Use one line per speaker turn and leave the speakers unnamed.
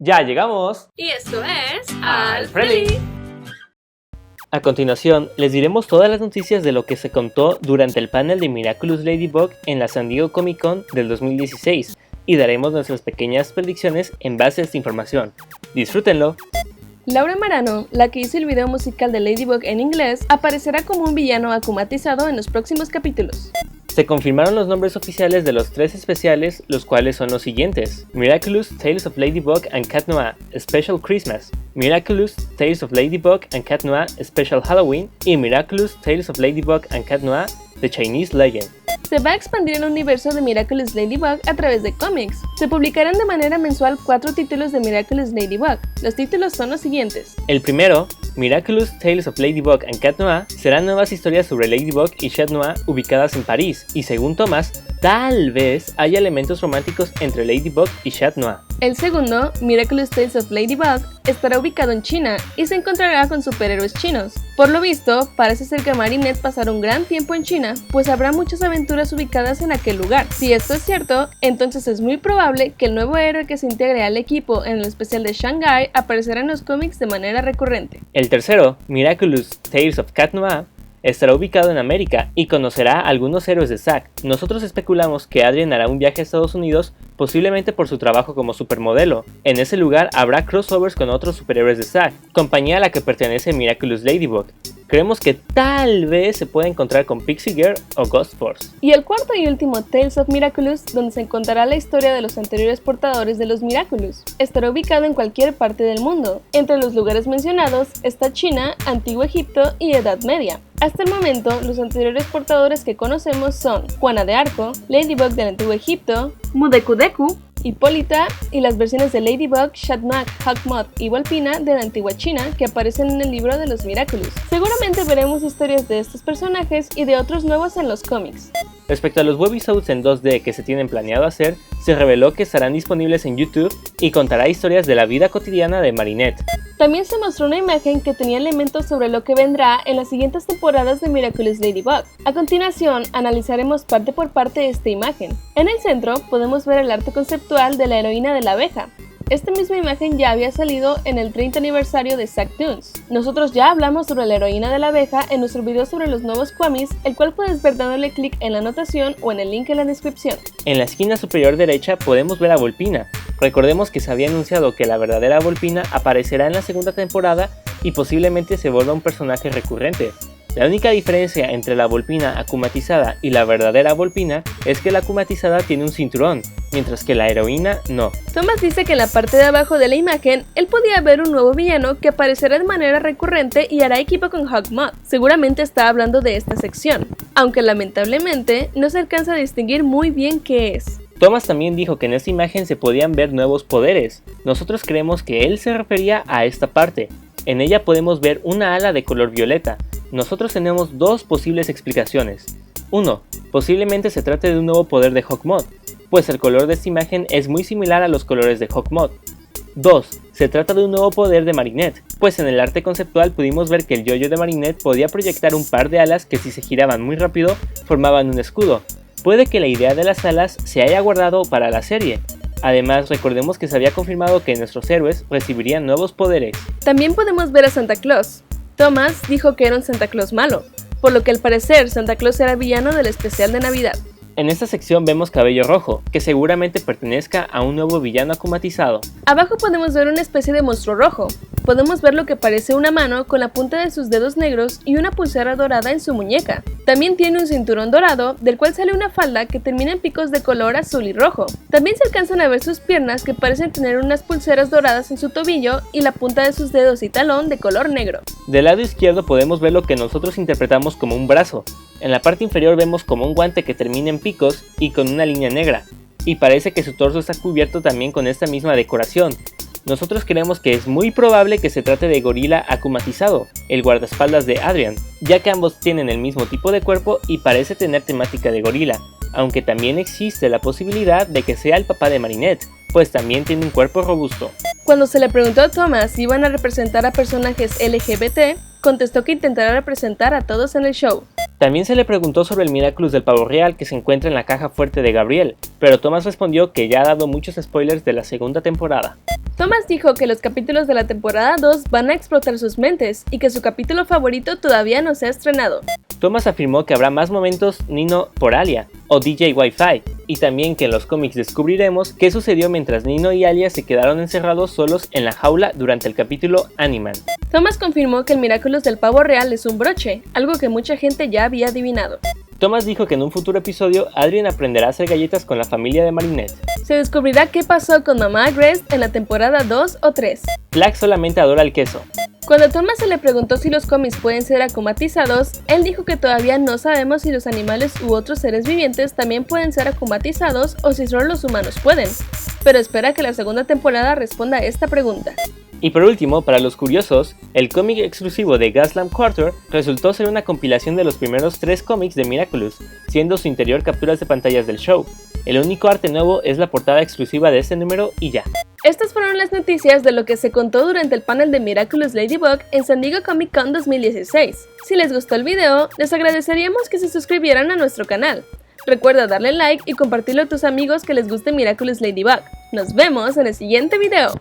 ¡Ya llegamos!
Y esto es
Al Friendly. A continuación, les diremos todas las noticias de lo que se contó durante el panel de Miraculous Ladybug en la San Diego Comic Con del 2016 y daremos nuestras pequeñas predicciones en base a esta información. ¡Disfrútenlo!
Laura Marano, la que hizo el video musical de Ladybug en inglés, aparecerá como un villano akumatizado en los próximos capítulos.
Se confirmaron los nombres oficiales de los 3 especiales, los cuales son los siguientes: Miraculous Tales of Ladybug and Cat Noir Special Christmas, Miraculous Tales of Ladybug and Cat Noir Special Halloween y Miraculous Tales of Ladybug and Cat Noir The Chinese Legend.
Se va a expandir el universo de Miraculous Ladybug a través de cómics. Se publicarán de manera mensual 4 títulos de Miraculous Ladybug. Los títulos son los siguientes.
El primero, Miraculous Tales of Ladybug and Cat Noir, serán nuevas historias sobre Ladybug y Chat Noir ubicadas en París, y según Thomas, tal vez haya elementos románticos entre Ladybug y Chat Noir.
El segundo, Miraculous Tales of Ladybug, estará ubicado en China y se encontrará con superhéroes chinos. Por lo visto, parece ser que Marinette pasará un gran tiempo en China, pues habrá muchas aventuras ubicadas en aquel lugar. Si esto es cierto, entonces es muy probable que el nuevo héroe que se integre al equipo en el especial de Shanghai aparecerá en los cómics de manera recurrente.
El tercero, Miraculous Tales of Cat Noir, estará ubicado en América y conocerá a algunos héroes de Zack. Nosotros especulamos que Adrien hará un viaje a Estados Unidos, posiblemente por su trabajo como supermodelo. En ese lugar habrá crossovers con otros superhéroes de Zack, compañía a la que pertenece Miraculous Ladybug. Creemos que tal vez se pueda encontrar con Pixie Girl o Ghost Force.
Y el cuarto y último Tales of Miraculous, donde se contará la historia de los anteriores portadores de los Miraculous. Estará ubicado en cualquier parte del mundo. Entre los lugares mencionados está China, Antiguo Egipto y Edad Media. Hasta el momento, los anteriores portadores que conocemos son Juana de Arco, Ladybug del Antiguo Egipto, Mudekudeku, Hipólita y las versiones de Ladybug, Chat Noir, Hawkmoth y Volpina de la antigua China que aparecen en el libro de los Miraculous. Seguramente veremos historias de estos personajes y de otros nuevos en los cómics.
Respecto a los webisodes en 2D que se tienen planeado hacer, se reveló que estarán disponibles en YouTube y contará historias de la vida cotidiana de Marinette.
También se mostró una imagen que tenía elementos sobre lo que vendrá en las siguientes temporadas de Miraculous Ladybug. A continuación, analizaremos parte por parte esta imagen. En el centro podemos ver el arte conceptual de la heroína de la abeja. Esta misma imagen ya había salido en el 30 aniversario de Zack Toons. Nosotros ya hablamos sobre la heroína de la abeja en nuestro video sobre los nuevos Kwamis, el cual puedes ver dándole clic en la anotación o en el link en la descripción.
En la esquina superior derecha podemos ver a Volpina. Recordemos que se había anunciado que la verdadera Volpina aparecerá en la segunda temporada y posiblemente se vuelva un personaje recurrente. La única diferencia entre la Volpina akumatizada y la verdadera Volpina es que la akumatizada tiene un cinturón, mientras que la heroína no.
Thomas dice que en la parte de abajo de la imagen, él podía ver un nuevo villano que aparecerá de manera recurrente y hará equipo con Hawkmoth. Seguramente está hablando de esta sección, aunque lamentablemente no se alcanza a distinguir muy bien qué es.
Thomas también dijo que en esta imagen se podían ver nuevos poderes. Nosotros creemos que él se refería a esta parte. En ella podemos ver una ala de color violeta. Nosotros tenemos 2 posibles explicaciones. 1. Posiblemente se trate de un nuevo poder de Hawkmoth, pues el color de esta imagen es muy similar a los colores de Hawkmoth. 2. Se trata de un nuevo poder de Marinette, pues en el arte conceptual pudimos ver que el yoyo de Marinette podía proyectar un par de alas que si se giraban muy rápido formaban un escudo. Puede que la idea de las alas se haya guardado para la serie. Además, recordemos que se había confirmado que nuestros héroes recibirían nuevos poderes.
También podemos ver a Santa Claus. Thomas dijo que era un Santa Claus malo, por lo que al parecer Santa Claus era villano del especial de Navidad.
En esta sección vemos Cabello Rojo, que seguramente pertenezca a un nuevo villano akumatizado.
Abajo podemos ver una especie de monstruo rojo. Podemos ver lo que parece una mano con la punta de sus dedos negros y una pulsera dorada en su muñeca. También tiene un cinturón dorado, del cual sale una falda que termina en picos de color azul y rojo. También se alcanzan a ver sus piernas que parecen tener unas pulseras doradas en su tobillo y la punta de sus dedos y talón de color negro.
Del lado izquierdo podemos ver lo que nosotros interpretamos como un brazo. En la parte inferior vemos como un guante que termina en picos y con una línea negra, y parece que su torso está cubierto también con esta misma decoración. Nosotros creemos que es muy probable que se trate de Gorila akumatizado, el guardaespaldas de Adrien, ya que ambos tienen el mismo tipo de cuerpo y parece tener temática de gorila, aunque también existe la posibilidad de que sea el papá de Marinette, pues también tiene un cuerpo robusto.
Cuando se le preguntó a Thomas si iban a representar a personajes LGBT, contestó que intentará representar a todos en el show.
También se le preguntó sobre el Miraculous del pavo real que se encuentra en la caja fuerte de Gabriel, pero Thomas respondió que ya ha dado muchos spoilers de la segunda temporada.
Thomas dijo que los capítulos de la temporada 2 van a explotar sus mentes y que su capítulo favorito todavía no se ha estrenado.
Thomas afirmó que habrá más momentos Nino por Alia o DJ Wi-Fi, y también que en los cómics descubriremos qué sucedió mientras Nino y Alia se quedaron encerrados solos en la jaula durante el capítulo Animan.
Thomas confirmó que el Miraculous del pavo real es un broche, algo que mucha gente ya había adivinado.
Thomas dijo que en un futuro episodio Adrien aprenderá a hacer galletas con la familia de Marinette.
Se descubrirá qué pasó con Mamá Agrest en la temporada 2 o 3.
Flag solamente adora el queso.
Cuando Thomas se le preguntó si los cómics pueden ser acumatizados, él dijo que todavía no sabemos si los animales u otros seres vivientes también pueden ser acumatizados o si solo los humanos pueden, pero espera que la segunda temporada responda a esta pregunta.
Y por último, para los curiosos, el cómic exclusivo de Gaslamp Quarter resultó ser una compilación de los primeros 3 cómics de Miraculous, siendo su interior capturas de pantallas del show. El único arte nuevo es la portada exclusiva de este número y ya.
Estas fueron las noticias de lo que se contó durante el panel de Miraculous Ladybug en San Diego Comic Con 2016. Si les gustó el video, les agradeceríamos que se suscribieran a nuestro canal. Recuerda darle like y compartirlo a tus amigos que les guste Miraculous Ladybug. Nos vemos en el siguiente video.